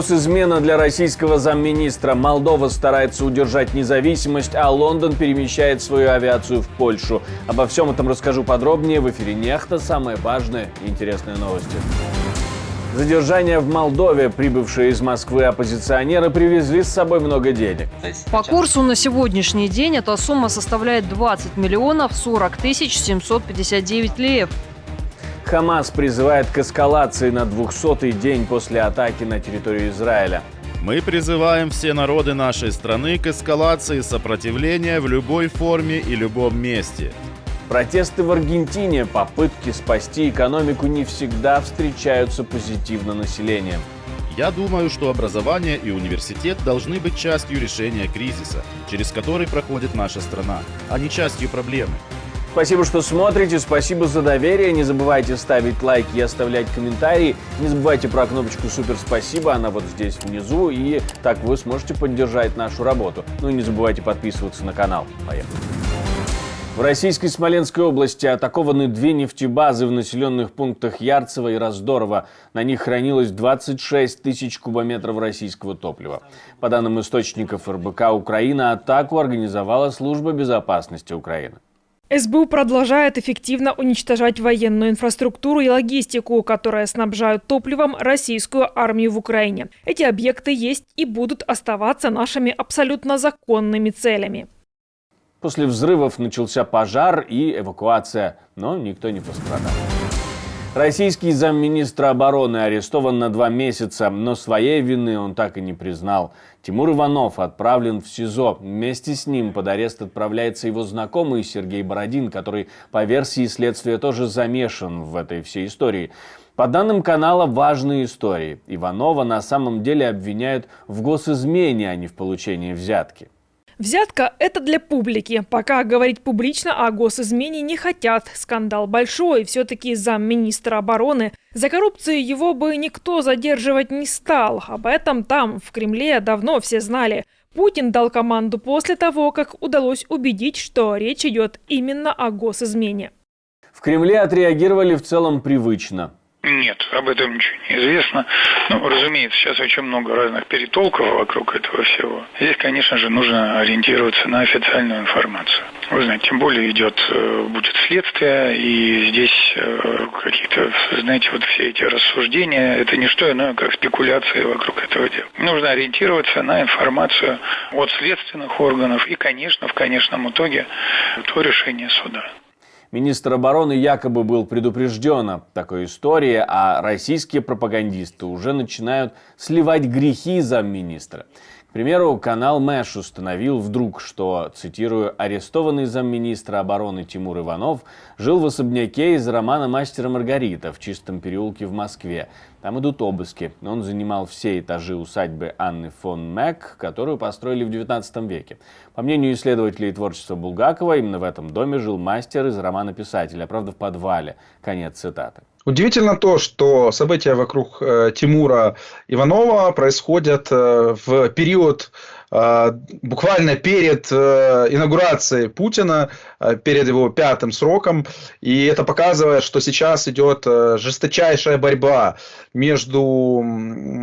Госизмена для российского замминистра. Молдова старается удержать независимость, а Лондон перемещает свою авиацию в Польшу. Обо всем этом расскажу подробнее в эфире «Нехта». Самые важные и интересные новости. Задержание в Молдове. Прибывшие из Москвы оппозиционеры привезли с собой много денег. По курсу на сегодняшний день эта сумма составляет 20 миллионов 40 тысяч 759 леев. Хамас призывает к эскалации на 200-й день после атаки на территорию Израиля. Мы призываем все народы нашей страны к эскалации сопротивления в любой форме и любом месте. Протесты в Аргентине, попытки спасти экономику не всегда встречаются позитивно населением. Я думаю, что образование и университет должны быть частью решения кризиса, через который проходит наша страна, а не частью проблемы. Спасибо, что смотрите, спасибо за доверие. Не забывайте ставить лайки и оставлять комментарии. Не забывайте про кнопочку «Супер спасибо», она вот здесь внизу, и так вы сможете поддержать нашу работу. Ну и не забывайте подписываться на канал. Поехали. В российской Смоленской области атакованы две нефтебазы в населенных пунктах Ярцево и Раздорово. На них хранилось 26 тысяч кубометров российского топлива. По данным источников РБК Украина, атаку организовала Служба безопасности Украины. СБУ продолжает эффективно уничтожать военную инфраструктуру и логистику, которые снабжают топливом российскую армию в Украине. Эти объекты есть и будут оставаться нашими абсолютно законными целями. После взрывов начался пожар и эвакуация, но никто не пострадал. Российский замминистра обороны арестован на 2 месяца, но своей вины он так и не признал. Тимур Иванов отправлен в СИЗО. Вместе с ним под арест отправляется его знакомый Сергей Бородин, который, по версии следствия, тоже замешан в этой всей истории. По данным канала «Важные истории», Иванова на самом деле обвиняют в госизмене, а не в получении взятки. Взятка – это для публики. Пока говорить публично о госизмене не хотят. Скандал большой. Все-таки замминистра обороны. За коррупцию его бы никто задерживать не стал. Об этом там, в Кремле, давно все знали. Путин дал команду после того, как удалось убедить, что речь идет именно о госизмене. В Кремле отреагировали в целом привычно. Нет, об этом ничего не известно. Ну, разумеется, сейчас очень много разных перетолков вокруг этого всего. Здесь, конечно же, нужно ориентироваться на официальную информацию. Вы знаете, тем более будет следствие, и здесь какие-то, знаете, вот все эти рассуждения, это не что иное, как спекуляции вокруг этого дела. Нужно ориентироваться на информацию от следственных органов и, конечно, в конечном итоге, то решение суда. Министр обороны якобы был предупрежден о такой истории, а российские пропагандисты уже начинают сливать грехи замминистра. К примеру, канал Мэш установил вдруг, что, цитирую, арестованный замминистра обороны Тимур Иванов жил в особняке из романа «Мастер и Маргарита» в Чистом переулке в Москве. Там идут обыски. Он занимал все этажи усадьбы Анны фон Мек, которую построили в 19 веке. По мнению исследователей творчества Булгакова, именно в этом доме жил мастер из романа писателя, правда в подвале. Конец цитаты. Удивительно то, что события вокруг Тимура Иванова происходят в период буквально перед инаугурацией Путина, перед его 5-м сроком. И это показывает, что сейчас идет жесточайшая борьба между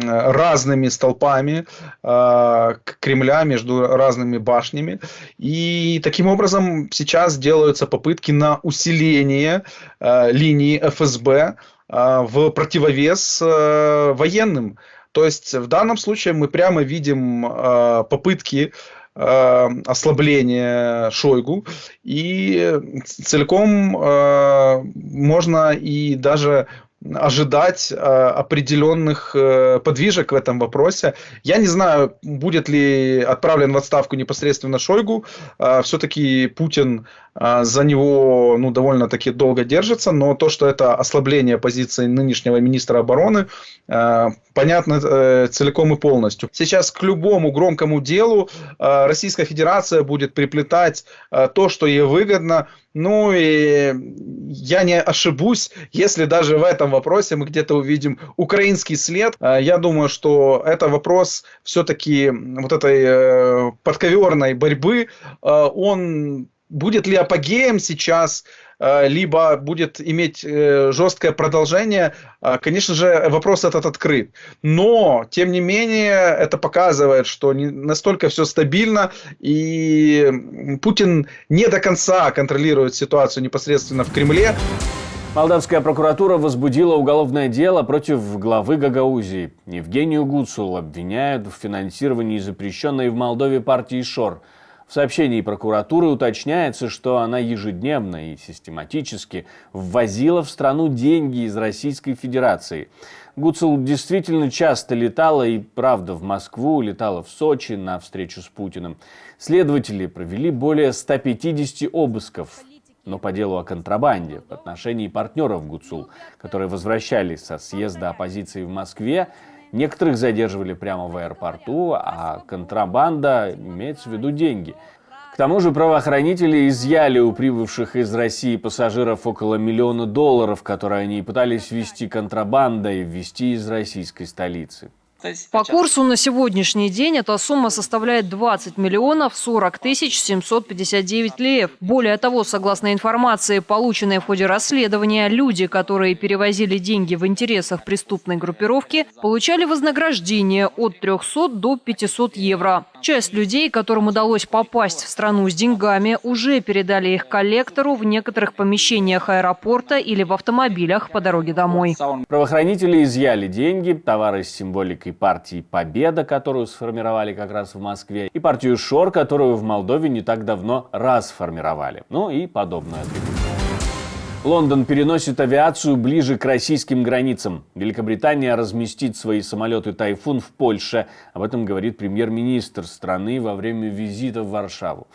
разными столпами Кремля, между разными башнями. И таким образом сейчас делаются попытки на усиление линии ФСБ в противовес военным. То есть в данном случае мы прямо видим попытки ослабления Шойгу, и целиком можно и даже ожидать определенных подвижек в этом вопросе. Я не знаю, будет ли отправлен в отставку непосредственно Шойгу. Все-таки Путин за него довольно-таки долго держится, но то, что это ослабление позиции нынешнего министра обороны, понятно целиком и полностью. Сейчас к любому громкому делу Российская Федерация будет приплетать то, что ей выгодно. Ну и я не ошибусь, если даже в этом вопросе мы где-то увидим украинский след. Я думаю, что это вопрос все-таки вот этой подковерной борьбы, он будет ли апогеем сейчас либо будет иметь жесткое продолжение, конечно же, вопрос этот открыт. Но, тем не менее, это показывает, что не настолько все стабильно, и Путин не до конца контролирует ситуацию непосредственно в Кремле. Молдавская прокуратура возбудила уголовное дело против главы Гагаузии. Евгению Гуцул обвиняют в финансировании запрещенной в Молдове партии ШОР. В сообщении прокуратуры уточняется, что она ежедневно и систематически ввозила в страну деньги из Российской Федерации. Гуцул действительно часто летала и, правда, в Москву, летала в Сочи на встречу с Путиным. Следователи провели более 150 обысков. Но по делу о контрабанде в отношении партнеров Гуцул, которые возвращались со съезда оппозиции в Москве, некоторых задерживали прямо в аэропорту, а контрабанда имеется в виду деньги. К тому же правоохранители изъяли у прибывших из России пассажиров около $1 миллиона, которые они пытались ввести контрабандой и ввести из российской столицы. По курсу на сегодняшний день эта сумма составляет 20 миллионов 40 тысяч 759 леев. Более того, согласно информации, полученной в ходе расследования, люди, которые перевозили деньги в интересах преступной группировки, получали вознаграждение от 300 до 500 евро. Часть людей, которым удалось попасть в страну с деньгами, уже передали их коллектору в некоторых помещениях аэропорта или в автомобилях по дороге домой. Правоохранители изъяли деньги, товары с символикой партии «Победа», которую сформировали как раз в Москве, и партию ШОР, которую в Молдове не так давно расформировали. Ну и подобную атрибутику. Лондон переносит авиацию ближе к российским границам. Великобритания разместит свои самолеты «Тайфун» в Польше. Об этом говорит премьер-министр страны во время визита в Варшаву.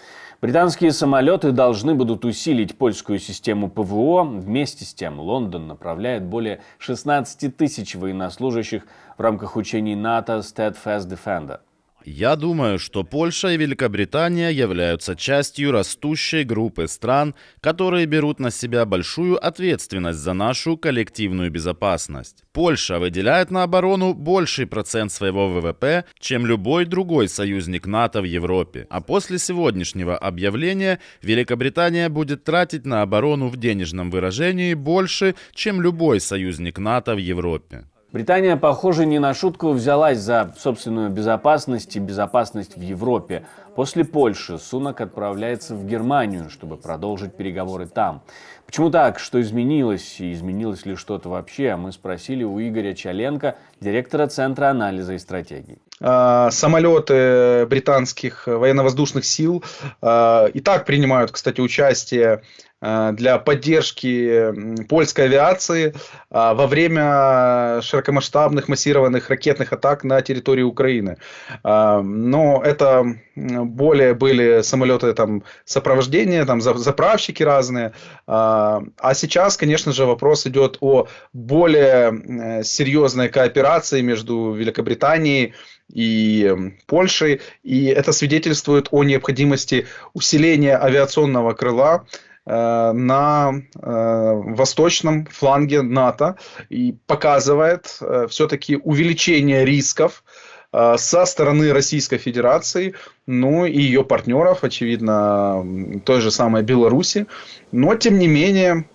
Британские самолеты должны будут усилить польскую систему ПВО. Вместе с тем Лондон направляет более 16 тысяч военнослужащих в рамках учений НАТО Steadfast Defender. Я думаю, что Польша и Великобритания являются частью растущей группы стран, которые берут на себя большую ответственность за нашу коллективную безопасность. Польша выделяет на оборону больший процент своего ВВП, чем любой другой союзник НАТО в Европе. А после сегодняшнего объявления Великобритания будет тратить на оборону в денежном выражении больше, чем любой союзник НАТО в Европе. Британия, похоже, не на шутку взялась за собственную безопасность и безопасность в Европе. После Польши Сунак отправляется в Германию, чтобы продолжить переговоры там. Почему так? Что изменилось? И изменилось ли что-то вообще? Мы спросили у Игоря Чаленко, директора Центра анализа и стратегий. Самолеты британских военно-воздушных сил и так принимают, кстати, участие для поддержки польской авиации во время широкомасштабных массированных ракетных атак на территории Украины. Но это более были самолеты там, сопровождения, там, заправщики разные. А сейчас, конечно же, вопрос идет о более серьезной кооперации между Великобританией и Польшей. И это свидетельствует о необходимости усиления авиационного крыла на восточном фланге НАТО и показывает все-таки увеличение рисков со стороны Российской Федерации, ну и ее партнеров, очевидно, той же самой Беларуси. Но тем не менее,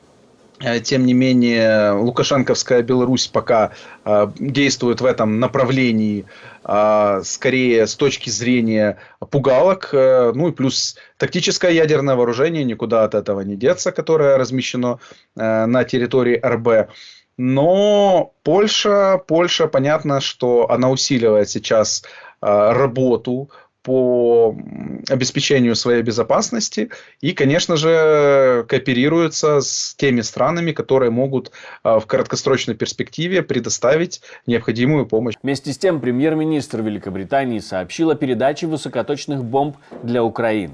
лукашенковская Беларусь пока действует в этом направлении скорее с точки зрения пугалок, ну и плюс тактическое ядерное вооружение, никуда от этого не деться, которое размещено на территории РБ. Но Польша, понятно, что она усиливает сейчас работу по обеспечению своей безопасности и, конечно же, кооперируется с теми странами, которые могут в краткосрочной перспективе предоставить необходимую помощь. Вместе с тем, премьер-министр Великобритании сообщил о передаче высокоточных бомб для Украины.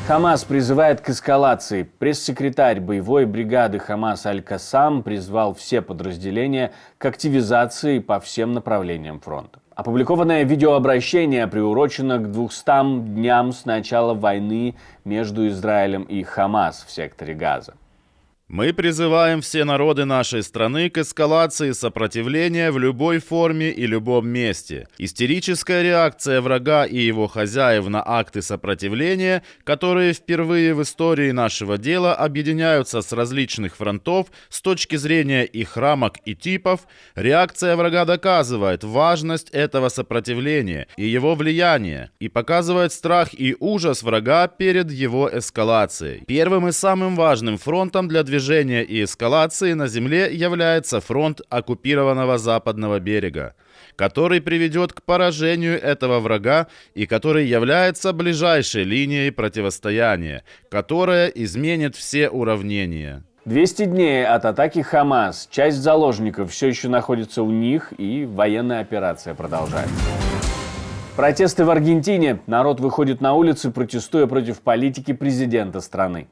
Хамас призывает к эскалации. Пресс-секретарь боевой бригады Хамас Аль-Кассам призвал все подразделения к активизации по всем направлениям фронта. Опубликованное видеообращение приурочено к 200 дням с начала войны между Израилем и Хамас в секторе Газа. Мы призываем все народы нашей страны к эскалации сопротивления в любой форме и любом месте. Истерическая реакция врага и его хозяев на акты сопротивления, которые впервые в истории нашего дела объединяются с различных фронтов с точки зрения их рамок и типов, реакция врага доказывает важность этого сопротивления и его влияние, и показывает страх и ужас врага перед его эскалацией. Первым и самым важным фронтом для движения и эскалации на земле является фронт оккупированного западного берега, который приведет к поражению этого врага и который является ближайшей линией противостояния, которая изменит все уравнения. 200 дней от атаки Хамас. Часть заложников все еще находится у них, и военная операция продолжается. Протесты в Аргентине. Народ выходит на улицы, протестуя против политики президента страны.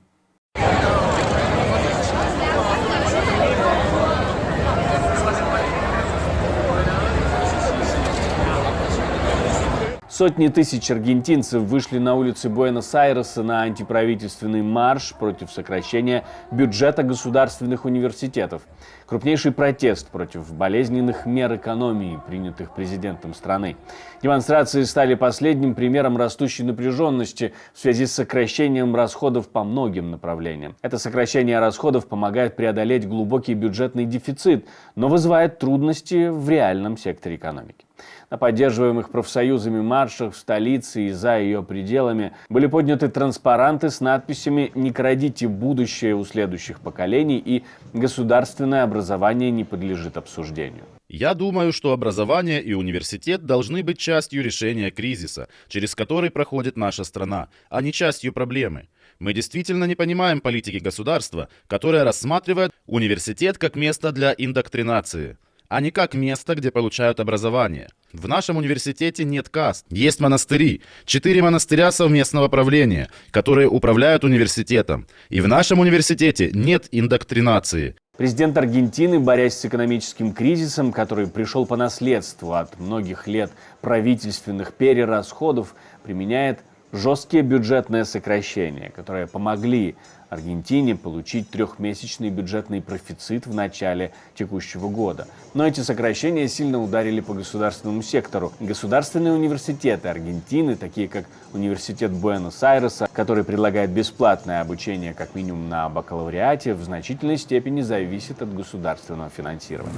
Сотни тысяч аргентинцев вышли на улицы Буэнос-Айреса на антиправительственный марш против сокращения бюджета государственных университетов. Крупнейший протест против болезненных мер экономии, принятых президентом страны. Демонстрации стали последним примером растущей напряженности в связи с сокращением расходов по многим направлениям. Это сокращение расходов помогает преодолеть глубокий бюджетный дефицит, но вызывает трудности в реальном секторе экономики. На поддерживаемых профсоюзами маршах в столице и за ее пределами были подняты транспаранты с надписями «Не крадите будущее у следующих поколений» и «Государственное образование не подлежит обсуждению». Я думаю, что образование и университет должны быть частью решения кризиса, через который проходит наша страна, а не частью проблемы. Мы действительно не понимаем политики государства, которое рассматривает университет как место для индоктринации, а не как место, где получают образование. В нашем университете нет каст. Есть монастыри. 4 монастыря совместного правления, которые управляют университетом. И в нашем университете нет индоктринации. Президент Аргентины, борясь с экономическим кризисом, который пришел по наследству от многих лет правительственных перерасходов, применяет жесткие бюджетные сокращения, которые помогли Аргентине получить трехмесячный бюджетный профицит в начале текущего года. Но эти сокращения сильно ударили по государственному сектору. Государственные университеты Аргентины, такие как Университет Буэнос-Айреса, который предлагает бесплатное обучение как минимум на бакалавриате, в значительной степени зависит от государственного финансирования.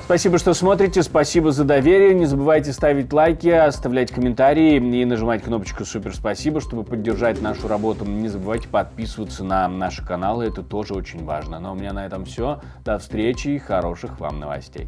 Спасибо, что смотрите, спасибо за доверие. Не забывайте ставить лайки, оставлять комментарии и нажимать кнопочку «Супер спасибо», чтобы поддержать нашу работу. Не забывайте подписываться на наши каналы, это тоже очень важно. Но у меня на этом все. До встречи и хороших вам новостей.